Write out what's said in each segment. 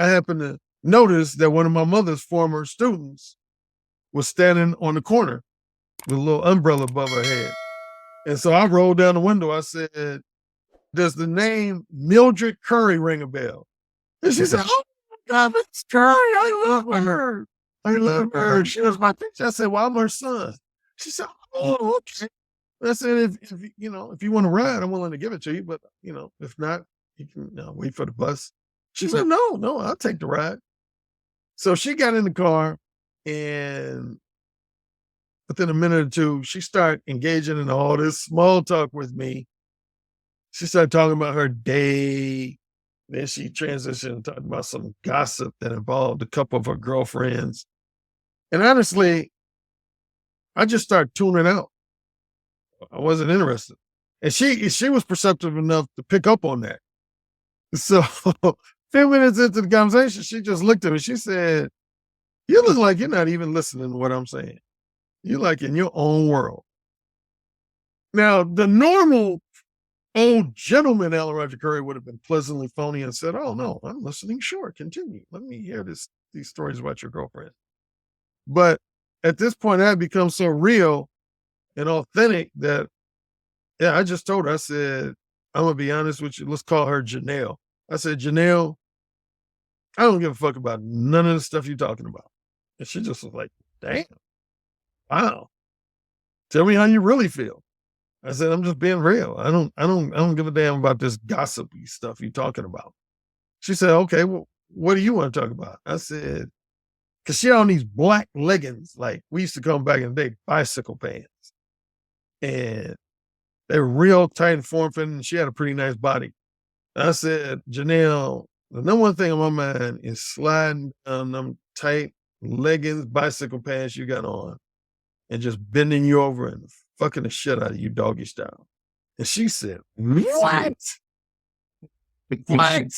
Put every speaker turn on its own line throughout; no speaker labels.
I happened to notice that one of my mother's former students was standing on the corner with a little umbrella above her head. And so I rolled down the window. I said, does the name Mildred Currie ring a bell? And she said, oh my God, Miss Currie, I love her. I love her. She was my teacher. I said, well, I'm her son. She said, oh, okay. I said, if if you want to ride, I'm willing to give it to you. But, if not, you can wait for the bus. She said, no, I'll take the ride. So she got in the car, and within a minute or two, she started engaging in all this small talk with me. She started talking about her day. Then she transitioned and talked about some gossip that involved a couple of her girlfriends. And honestly, I just started tuning out. I wasn't interested. And she was perceptive enough to pick up on that. So a few minutes into the conversation, she just looked at me. She said, you look like you're not even listening to what I'm saying. You're like in your own world. Now, the normal old gentleman, Alan Roger Currie, would have been pleasantly phony and said, oh, no, I'm listening. Sure, continue. Let me hear these stories about your girlfriend. But at this point, I had become so real and authentic that, I just told her, I said, I'm going to be honest with you. Let's call her Janelle. I said, Janelle, I don't give a fuck about none of the stuff you're talking about. And she just was like, damn, wow. Tell me how you really feel. I said, I'm just being real. I don't give a damn about this gossipy stuff you're talking about. She said, okay, well, what do you want to talk about? I said, because she had on these black leggings, like we used to call them back in the day, bicycle pants. And they were real tight and form-fitting, and she had a pretty nice body. I said, Janelle, the number one thing on my mind is sliding down them tight leggings, bicycle pants you got on, and just bending you over and fucking the shit out of you doggy style. And she said, what? What?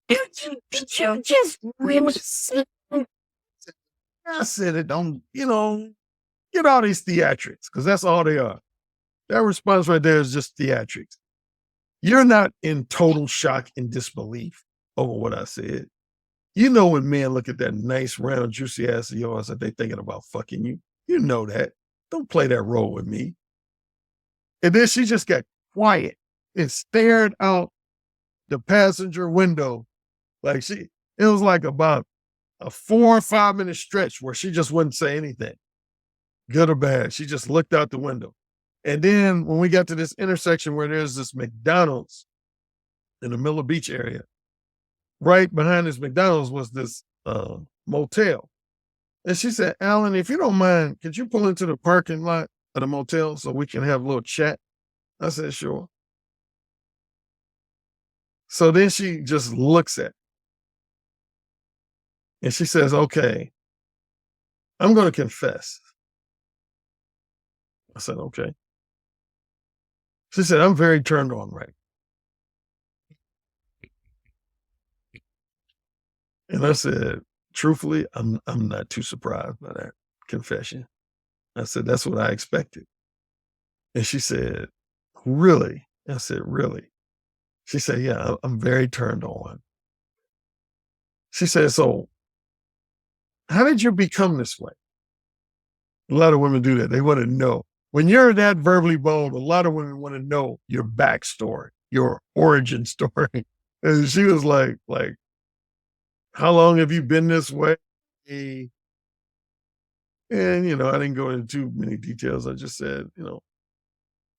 Did you just really say? I said it don't, get all these theatrics, because that's all they are. That response right there is just theatrics. You're not in total shock and disbelief over what I said. You know when men look at that nice, round, juicy ass of yours that they thinking about fucking you. You know that. Don't play that role with me. And then she just got quiet and stared out the passenger window. Like it was like about a 4 or 5 minute stretch where she just wouldn't say anything, good or bad. She just looked out the window. And then when we got to this intersection where there's this McDonald's in the Miller Beach area, right behind this McDonald's was this motel. And she said, Alan, if you don't mind, could you pull into the parking lot of the motel so we can have a little chat? I said, sure. So then she just looks at me. And she says, okay, I'm going to confess. I said, okay. She said, I'm very turned on right now. And I said, truthfully, I'm not too surprised by that confession. I said, that's what I expected. And she said, really? I said, really? She said, yeah, I'm very turned on. She said, so how did you become this way? A lot of women do that. They want to know. When you're that verbally bold, a lot of women want to know your backstory, your origin story. And she was like, how long have you been this way? And, I didn't go into too many details. I just said,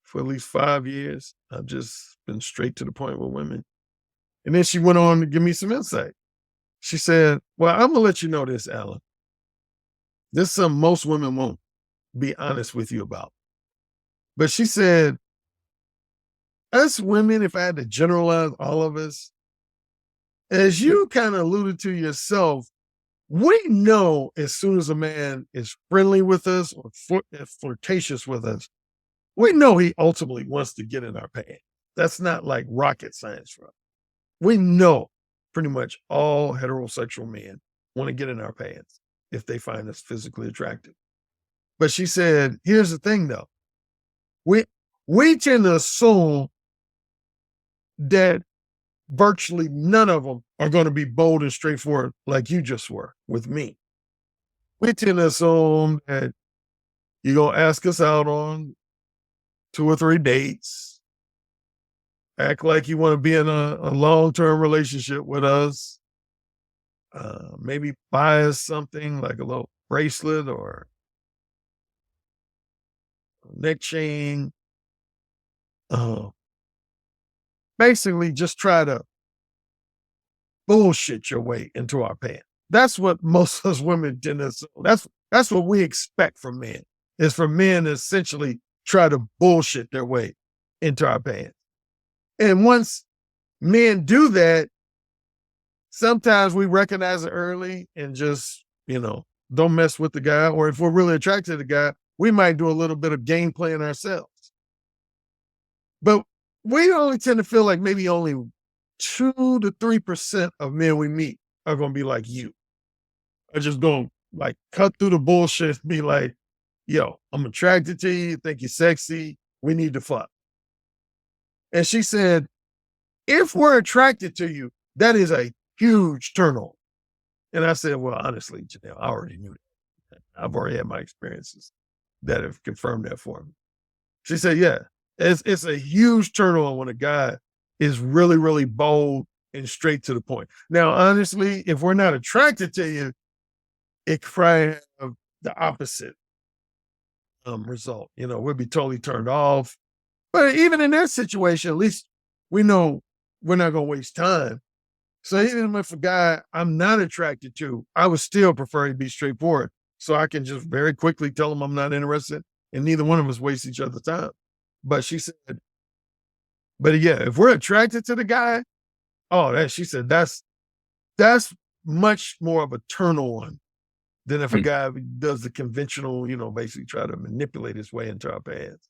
for at least 5 years, I've just been straight to the point with women. And then she went on to give me some insight. She said, well, I'm going to let you know this, Alan. This is something most women won't be honest with you about. But she said, us women, if I had to generalize all of us, as you kind of alluded to yourself, we know as soon as a man is friendly with us or flirtatious with us, we know he ultimately wants to get in our pants. That's not like rocket science for us. We know pretty much all heterosexual men want to get in our pants if they find us physically attractive. But she said, here's the thing though. We tend to assume that virtually none of them are going to be bold and straightforward like you just were with me. We tend to assume that you're going to ask us out on 2 or 3 dates, act like you want to be in a long-term relationship with us, maybe buy us something like a little bracelet or a neck chain. Basically, just try to bullshit your way into our pants. That's what most of us women tend to assume. That's what we expect from men, is for men to essentially try to bullshit their way into our pants. And once men do that, sometimes we recognize it early and just, don't mess with the guy. Or if we're really attracted to the guy, we might do a little bit of game playing ourselves. But we only tend to feel like maybe only 2 to 3% of men we meet are going to be like you. Are just going to like cut through the bullshit and be like, yo, I'm attracted to you, think you're sexy, we need to fuck. And she said, if we're attracted to you, that is a huge turn on. And I said, well, honestly, Janelle, I already knew that. I've already had my experiences that have confirmed that for me. She said, yeah, it's a huge turn on when a guy is really, really bold and straight to the point. Now, honestly, if we're not attracted to you, it could probably have the opposite result. We'll be totally turned off. But even in that situation, at least we know we're not going to waste time. So even if a guy I'm not attracted to, I would still prefer to be straightforward. So I can just very quickly tell him I'm not interested and neither one of us waste each other's time. But she said, but yeah, if we're attracted to the guy, she said, that's much more of a turn on than if a guy does the conventional, basically try to manipulate his way into our pants.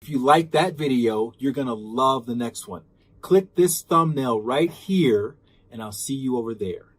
If you like that video, you're going to love the next one. Click this thumbnail right here, and I'll see you over there.